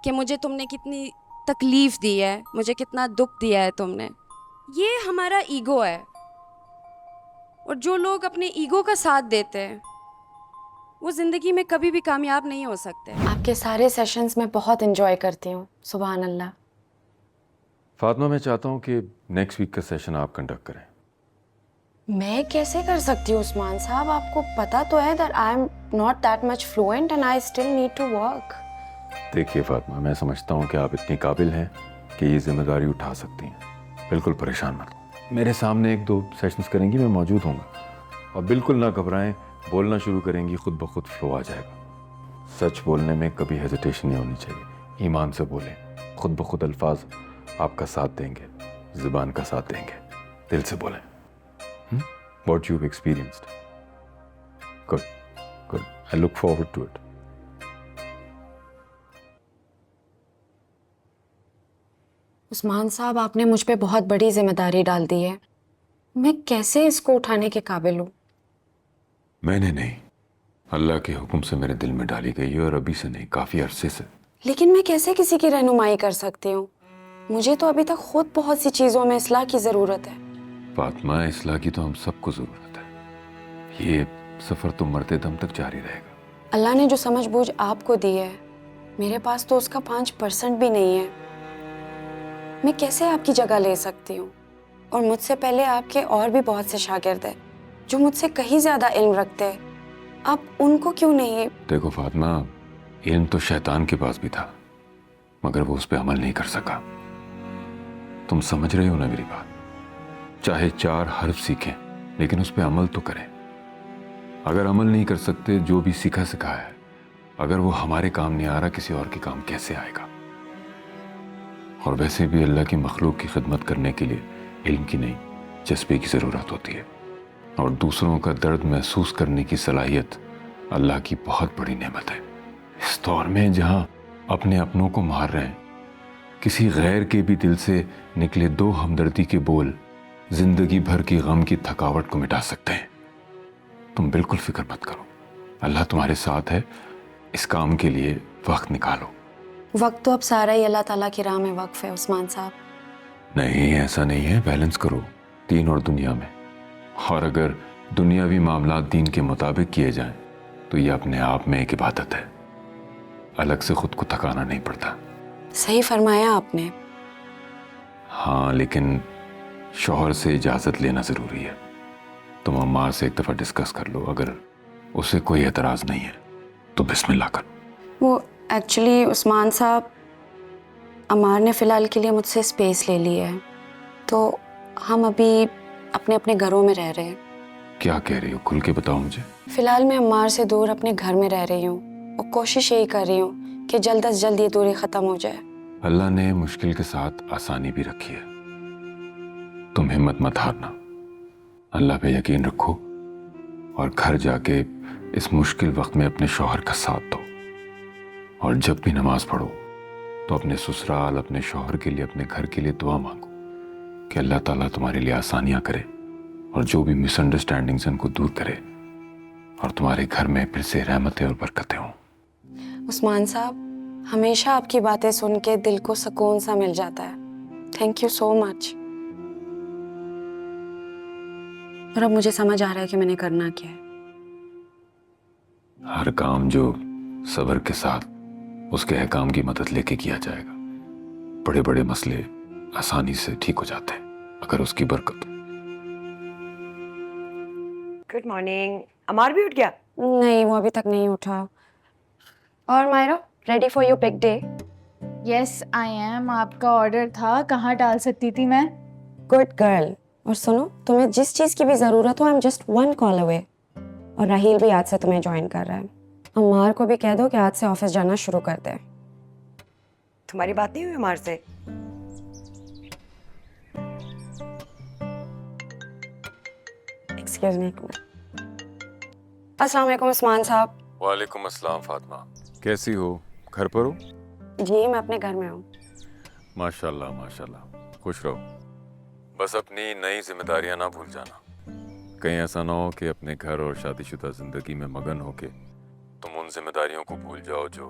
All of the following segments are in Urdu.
کہ مجھے تم نے کتنی تکلیف دی ہے, مجھے کتنا دکھ دیا ہے تم نے. یہ ہمارا ایگو ہے, اور جو لوگ اپنے ایگو کا ساتھ دیتے ہیں وہ زندگی میں کبھی بھی کامیاب نہیں ہو سکتے. آپ کے سارے سیشنز میں بہت انجوائے کرتی ہوں, سبحان اللہ. فاطمہ, میں چاہتا ہوں کہ نیکسٹ ویک کا سیشن آپ کنڈکٹ کریں. میں کیسے کر سکتی ہوں عثمان صاحب, آپ کو پتا تو ہے that I am not that much fluent and I still need to work. دیکھیے فاطمہ, میں سمجھتا ہوں کہ آپ اتنی قابل ہیں کہ یہ ذمہ داری اٹھا سکتی ہیں. بالکل پریشان مت ہوں, میرے سامنے 1-2 سیشنز کریں گی, میں موجود ہوں گا. اور بالکل نہ گھبرائیں, بولنا شروع کریں گی, خود بخود فلو آ جائے گا. سچ بولنے میں کبھی ہیزیٹیشن نہیں ہونی چاہیے. ایمان سے بولیں, خود بخود الفاظ آپ کا ساتھ دیں گے, زبان کا ساتھ دیں گے. دل سے بولیں. What you've experienced. Good, good. I look forward to it. عثمان صاحب, آپ نے مجھ پہ بہت بڑی ذمہ داری ڈال دی ہے. میں کیسے اس کو اٹھانے کے قابل ہوں؟ میں نے نہیں, اللہ کے حکم سے میرے دل میں ڈالی گئی ہے, اور ابھی سے نہیں, کافی عرصے سے. لیکن میں کیسے کسی کی رہنمائی کر سکتی ہوں؟ مجھے تو ابھی تک خود بہت سی چیزوں میں اصلاح کی ضرورت ہے. فاطمہ, اصلاح کی تو ہم سب کو ضرورت ہے. یہ سفر تو مرتے دم تک جاری رہے گا. اللہ نے جو سمجھ بوجھ آپ کو دی ہے, میرے پاس تو اس کا 5% بھی نہیں ہے. میں کیسے آپ کی جگہ لے سکتی ہوں؟ اور مجھ سے پہلے آپ کے اور بھی بہت سے شاگرد ہیں جو مجھ سے کہیں زیادہ علم رکھتے ہیں. آپ ان کو کیوں نہیں؟ دیکھو فاطمہ, علم تو شیطان کے پاس بھی تھا, مگر وہ اس پہ عمل نہیں کر سکا. تم سمجھ رہے ہو نا میری بات؟ چاہے 4 حرف سیکھیں, لیکن اس پہ عمل تو کریں. اگر عمل نہیں کر سکتے, جو بھی سیکھا سکھایا ہے, اگر وہ ہمارے کام نہیں آ رہا, کسی اور کے کام کیسے آئے گا؟ اور ویسے بھی اللہ کی مخلوق کی خدمت کرنے کے لیے علم کی نہیں, جذبے کی ضرورت ہوتی ہے. اور دوسروں کا درد محسوس کرنے کی صلاحیت اللہ کی بہت بڑی نعمت ہے. اس دور میں جہاں اپنے اپنوں کو مار رہے ہیں, کسی غیر کے بھی دل سے نکلے 2 ہمدردی کے بول زندگی بھر کی غم کی تھکاوٹ کو مٹا سکتے ہیں. تم بالکل فکر مت کرو, اللہ تمہارے ساتھ ہے. اس کام کے لیے وقت نکالو. وقت تو اب سارا ہی اللہ تعالیٰ کی راہ میں وقف ہے عثمان صاحب. نہیں, ایسا نہیں ہے. بیلنس کرو دین اور دنیا میں. اور اگر دنیاوی معاملات دین کے مطابق کیے جائیں تو یہ اپنے آپ میں ایک عبادت ہے. الگ سے خود کو تھکانا نہیں پڑتا. صحیح فرمایا آپ نے. ہاں, لیکن شوہر سے اجازت لینا ضروری ہے. تم عمار سے ایک دفعہ ڈسکس کر لو, اگر اسے کوئی اعتراض نہیں ہے تو بسم اللہ کرو. وہ ایکچولی عثمان صاحب, عمار نے فی الحال کے لیے مجھ سے اسپیس لے لی ہے, تو ہم ابھی اپنے اپنے گھروں میں رہ رہے ہیں. کیا کہہ رہی ہو؟ کھل کے بتاؤ مجھے. فی الحال میں عمار سے دور اپنے گھر میں رہ رہی ہوں, اور کوشش یہی کر رہی ہوں کہ جلد از جلد یہ دوری ختم ہو جائے. اللہ نے مشکل کے ساتھ آسانی بھی رکھی ہے. تم ہمت مت ہارنا, اللہ پہ یقین رکھو, اور گھر جا کے اس مشکل وقت میں اپنے شوہر کا ساتھ دو. اور جب بھی نماز پڑھو تو اپنے سسرال, اپنے شوہر کے لیے, اپنے گھر کے لیے دعا مانگو کہ اللہ تعالیٰ تمہارے لیے آسانیاں کرے, اور جو بھی مس انڈرسٹینڈنگز ان کو دور کرے, اور تمہارے گھر میں پھر سے رحمتیں اور برکتیں ہوں. عثمان صاحب, ہمیشہ آپ کی باتیں سن کے دل کو سکون سا مل جاتا ہے. تھینک یو سو مچ. اور اب مجھے سمجھ آ رہا ہے کہ میں نے کرنا کیا ہے. ہر کام جو صبر کے ساتھ اس کے احکام کی مدد لے کے کیا جائے گا, بڑے بڑے مسئلے آسانی سے ٹھیک ہو جاتے ہیں اگر اس کی برکت. Good morning. عمار بھی اٹھ گیا؟ نہیں, وہ ابھی تک نہیں اٹھا. اور Maira, ready for your big day? Yes I am. آپ کا آرڈر تھا, کہاں ڈال سکتی تھی میں؟ Good girl. اور سنو, تمہیں جس چیز کی بھی ضرورت ہو, آئی ایم جسٹ 1 کال اوے. اور راہیل بھی آج سے تمہیں جوائن کر رہا ہے. عمار کو بھی کہہ دو کہ آج سے آفس جانا شروع کر دے. تمہاری بات نہیں ہوئی عمار سے؟ Excuse me. السلام علیکم عثمان صاحب. وعلیکم السلام فاطمہ, کیسی ہو؟ گھر پر ہو؟ جی, میں اپنے گھر میں ہوں. ماشاء اللہ ماشاء اللہ, خوش رہو. بس اپنی نئی ذمہ داریاں نہ بھول جانا. کہیں ایسا نہ ہو کہ اپنے گھر اور شادی شدہ زندگی میں مگن ہو کے تم ان ذمہ داریوں کو بھول جاؤ جو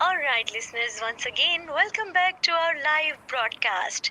Alright listeners, once again welcome back to our live broadcast.